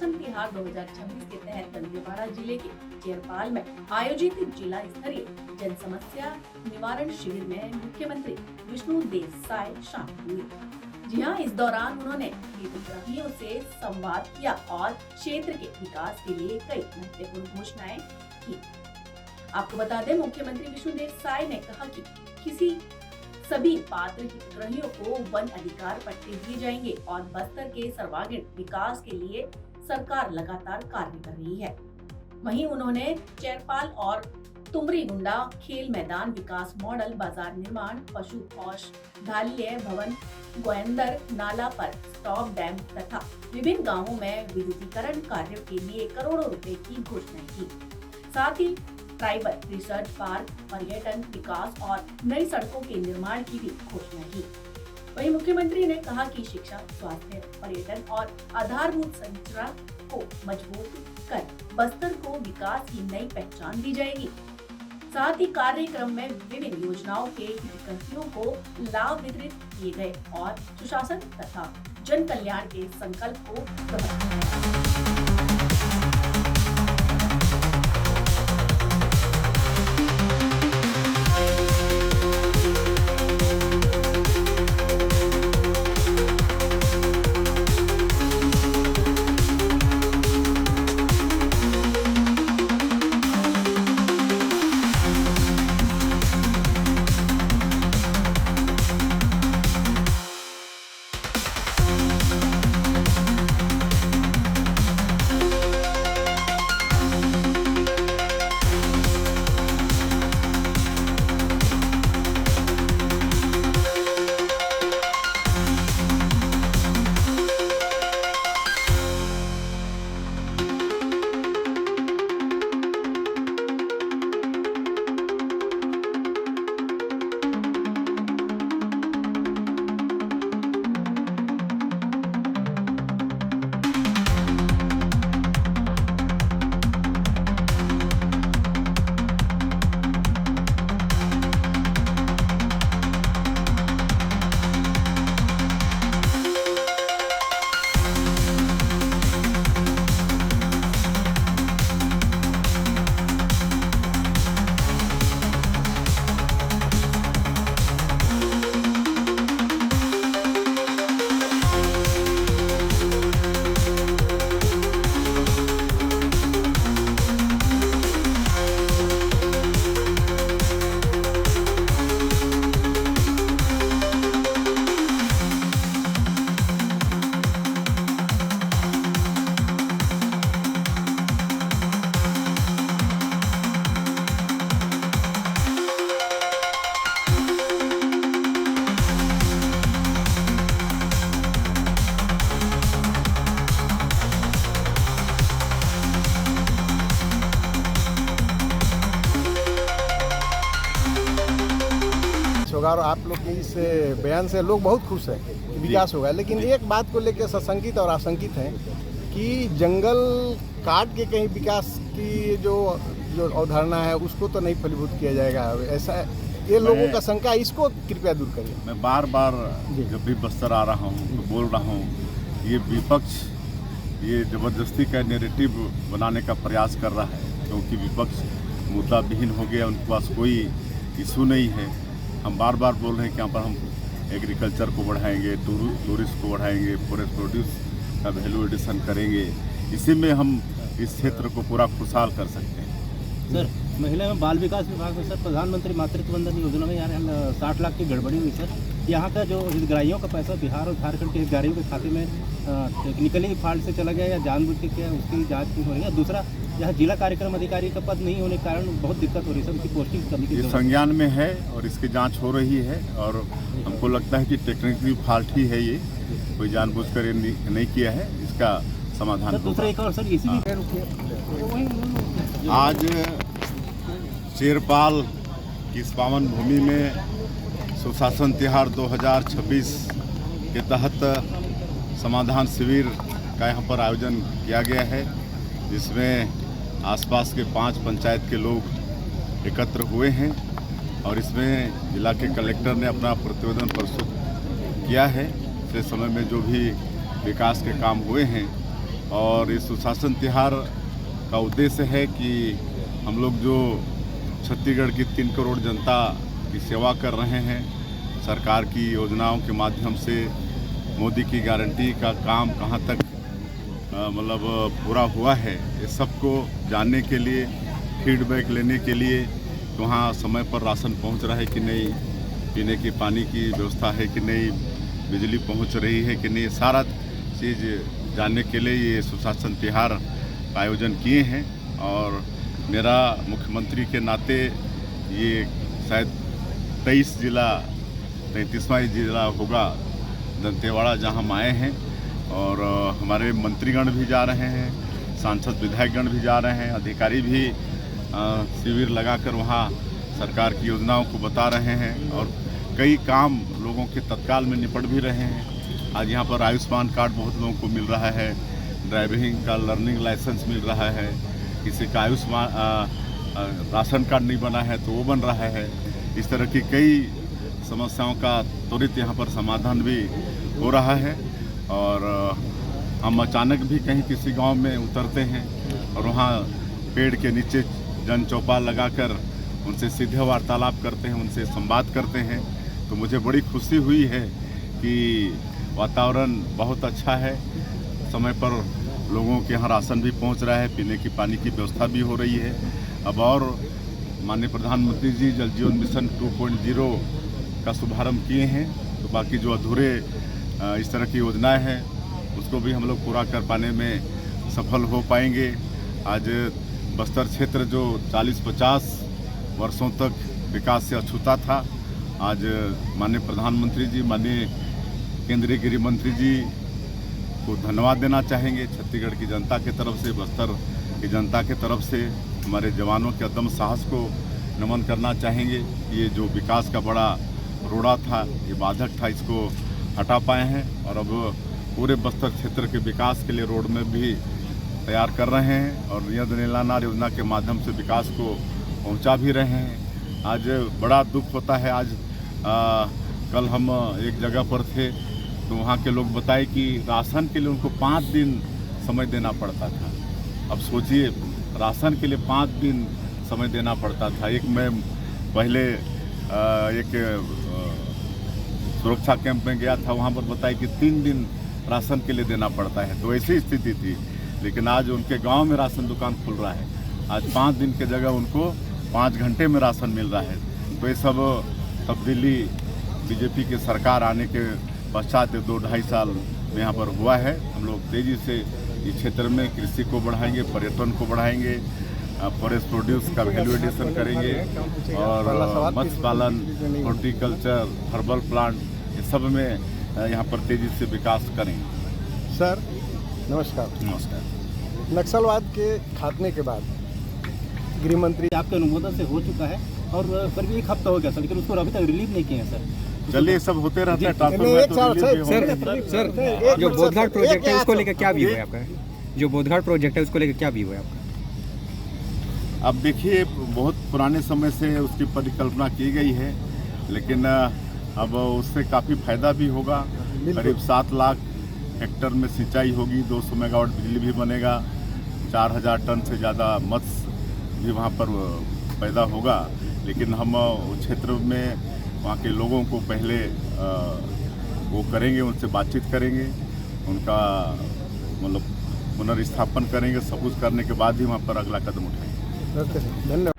सुशासन तिहार 2026 के तहत दंतेवाड़ा जिले के चेरपाल में आयोजित जिला स्तरीय जन समस्या निवारण शिविर में मुख्यमंत्री विष्णुदेव साय शामिल हुए। जी हाँ, इस दौरान उन्होंने हितग्राहियों से संवाद किया और क्षेत्र के विकास के लिए कई महत्वपूर्ण घोषणाएं की। आपको बता दें, मुख्यमंत्री विष्णुदेव साय ने कहा कि सभी पात्र हितग्राहियों को वन अधिकार पट्टे दिए जाएंगे और बस्तर के सर्वांगीण विकास के लिए सरकार लगातार कार्य कर रही है। वहीं उन्होंने चेरपाल और तुमरी गुंडा खेल मैदान विकास मॉडल बाजार निर्माण, पशु औषधालय भवन, गोयंदर नाला पर स्टॉप डैम तथा विभिन्न गांवों में विद्युतीकरण कार्यों के लिए करोड़ों रुपए की घोषणा की। साथ ही ट्राइबल रिसर्च पार्क, पर्यटन विकास और नई सड़कों के निर्माण की भी घोषणा की। वहीं मुख्यमंत्री ने कहा कि शिक्षा, स्वास्थ्य, पर्यटन और आधारभूत संरचना को मजबूत कर बस्तर को विकास की नई पहचान दी जाएगी। साथ ही कार्यक्रम में विभिन्न योजनाओं के हितग्राहियों को लाभ वितरित किए गए और सुशासन तथा जन कल्याण के संकल्प को दोहराया। और आप लोग के इस बयान से लोग बहुत खुश हैं कि विकास होगा, लेकिन एक बात को लेकर सशंकित और आशंकित हैं कि जंगल काट के कहीं विकास की जो अवधारणा है उसको तो नहीं फलीभूत किया जाएगा। ऐसा ये लोगों का शंका, इसको कृपया दूर करिए। मैं बार बार जब भी बस्तर आ रहा हूँ तो बोल रहा हूँ, ये विपक्ष ये ज़बरदस्ती का नैरेटिव बनाने का प्रयास कर रहा है, क्योंकि विपक्ष मुद्दा विहीन हो गया, उनके पास कोई इशू नहीं है। हम बार बार बोल रहे हैं कि यहाँ पर हम एग्रीकल्चर को बढ़ाएंगे, टूरिस्ट को बढ़ाएंगे, फॉरेस्ट प्रोड्यूस का वैल्यू एडिशन करेंगे, इसी में हम इस क्षेत्र को पूरा खुशहाल कर सकते हैं। सर, महिला एवं बाल विकास विभाग में सर प्रधानमंत्री मातृत्व वंदन योजना में यार 60 लाख की गड़बड़ी हुई सर। यहाँ का जो हितग्राहियों का पैसा बिहार और झारखंड के हितग्राहियों के खाते में टेक्निकली फॉल्ट से चला गया या जानबूझ के क्या, उसकी जाँच नहीं हो रही है। दूसरा, यहाँ जिला कार्यक्रम अधिकारी का पद नहीं होने के कारण बहुत दिक्कत हो रही है सर, उसकी पोस्टिंग करने की संज्ञान में है और इसकी जांच हो रही है और हमको लगता है कि टेक्निकली फॉल्ट ही है, ये कोई जानबूझकर नहीं किया है, इसका समाधान। दूसरा एक और सर, इसी आज चेरपाल की इस पावन भूमि में सुशासन तिहार 2026 के तहत समाधान शिविर का यहाँ पर आयोजन किया गया है, जिसमें आसपास के 5 पंचायत के लोग एकत्र हुए हैं और इसमें जिला के कलेक्टर ने अपना प्रतिवेदन प्रस्तुत किया है। पिछले समय में जो भी विकास के काम हुए हैं और इस सुशासन त्यौहार का उद्देश्य है कि हम लोग जो छत्तीसगढ़ की 3 करोड़ जनता की सेवा कर रहे हैं, सरकार की योजनाओं के माध्यम से मोदी की गारंटी का काम कहाँ तक मतलब पूरा हुआ है, ये सबको जानने के लिए, फीडबैक लेने के लिए वहाँ समय पर राशन पहुँच रहा है कि नहीं, पीने की पानी की व्यवस्था है कि नहीं, बिजली पहुँच रही है कि नहीं, सारा चीज़ जानने के लिए ये सुशासन त्यौहार का आयोजन किए हैं। और मेरा मुख्यमंत्री के नाते ये शायद 23 जिला 33वां जिला होगा दंतेवाड़ा, जहाँ हम आए हैं। और हमारे मंत्रीगण भी जा रहे हैं, सांसद विधायकगण भी जा रहे हैं, अधिकारी भी शिविर लगाकर वहाँ सरकार की योजनाओं को बता रहे हैं और कई काम लोगों के तत्काल में निपट भी रहे हैं। आज यहाँ पर आयुष्मान कार्ड बहुत लोगों को मिल रहा है, ड्राइविंग का लर्निंग लाइसेंस मिल रहा है, किसी का आयुष्मान राशन कार्ड नहीं बना है तो वो बन रहा है। इस तरह की कई समस्याओं का त्वरित यहाँ पर समाधान भी हो रहा है। और हम अचानक भी कहीं किसी गांव में उतरते हैं और वहाँ पेड़ के नीचे जन चौपाल लगाकर उनसे सीधे वार्तालाप करते हैं, उनसे संवाद करते हैं, तो मुझे बड़ी खुशी हुई है कि वातावरण बहुत अच्छा है। समय पर लोगों के यहाँ राशन भी पहुँच रहा है, पीने की पानी की व्यवस्था भी हो रही है। अब और माननीय प्रधानमंत्री जी जल जीवन मिशन 2.0 का शुभारंभ किए हैं, तो बाकी जो अधूरे इस तरह की योजनाएं हैं उसको भी हम लोग पूरा कर पाने में सफल हो पाएंगे। आज बस्तर क्षेत्र जो 40-50 वर्षों तक विकास से अछूता था, आज माननीय प्रधानमंत्री जी, माननीय केंद्रीय गृह मंत्री जी को धन्यवाद देना चाहेंगे। छत्तीसगढ़ की जनता की तरफ से, बस्तर की जनता की तरफ से हमारे जवानों के अदम्य साहस को नमन करना चाहेंगे। ये जो विकास का बड़ा रोड़ा था, ये बाधक था, इसको हटा पाए हैं और अब पूरे बस्तर क्षेत्र के विकास के लिए रोड में भी तैयार कर रहे हैं और नियत नीलानार योजना के माध्यम से विकास को पहुंचा भी रहे हैं। आज बड़ा दुख होता है, आज कल हम एक जगह पर थे तो वहाँ के लोग बताए कि राशन के लिए उनको 5 दिन समय देना पड़ता था। अब सोचिए, राशन के लिए 5 दिन समय देना पड़ता था। एक मैं पहले एक सुरक्षा कैंप में गया था, वहाँ पर बताया कि 3 दिन राशन के लिए देना पड़ता है, तो ऐसी स्थिति थी। लेकिन आज उनके गांव में राशन दुकान खुल रहा है, आज 5 दिन के जगह उनको 5 घंटे में राशन मिल रहा है। तो ये सब तब्दीली बीजेपी की सरकार आने के पश्चात 2-2.5 साल में यहाँ पर हुआ है। हम लोग तेज़ी से इस क्षेत्र में कृषि को बढ़ाएंगे, पर्यटन को बढ़ाएंगे, फॉरेस्ट प्रोड्यूस का वैल्यू एडिशन करेंगे और मत्स्य पालन, हॉर्टिकल्चर, हर्बल प्लांट, ये सब में यहाँ पर तेज़ी से विकास करेंगे। सर नमस्कार। नमस्कार। नक्सलवाद के खात्मे के बाद गृह मंत्री आपके अनुमोदन से हो चुका है और करीब 1 हफ्ता हो गया सर, लेकिन उसको अभी तक रिलीव नहीं किए हैं सर। चलिए, सब होते रहता है। सर जो बोधघाट प्रोजेक्ट है उसको लेकर क्या व्यू है आपका? जो बोधघाट प्रोजेक्ट है उसको लेकर क्या व्यू है आपका? अब देखिए, बहुत पुराने समय से उसकी परिकल्पना की गई है, लेकिन अब उससे काफ़ी फायदा भी होगा। करीब 7 लाख हेक्टर में सिंचाई होगी, 200 मेगावाट बिजली भी बनेगा, 4000 टन से ज़्यादा मत्स्य भी वहाँ पर पैदा होगा। लेकिन हम उस क्षेत्र में वहाँ के लोगों को पहले वो करेंगे, उनसे बातचीत करेंगे, उनका मतलब पुनर्स्थापन करेंगे, सब कुछ करने के बाद ही वहाँ पर अगला कदम उठाएंगे। धन्यवाद।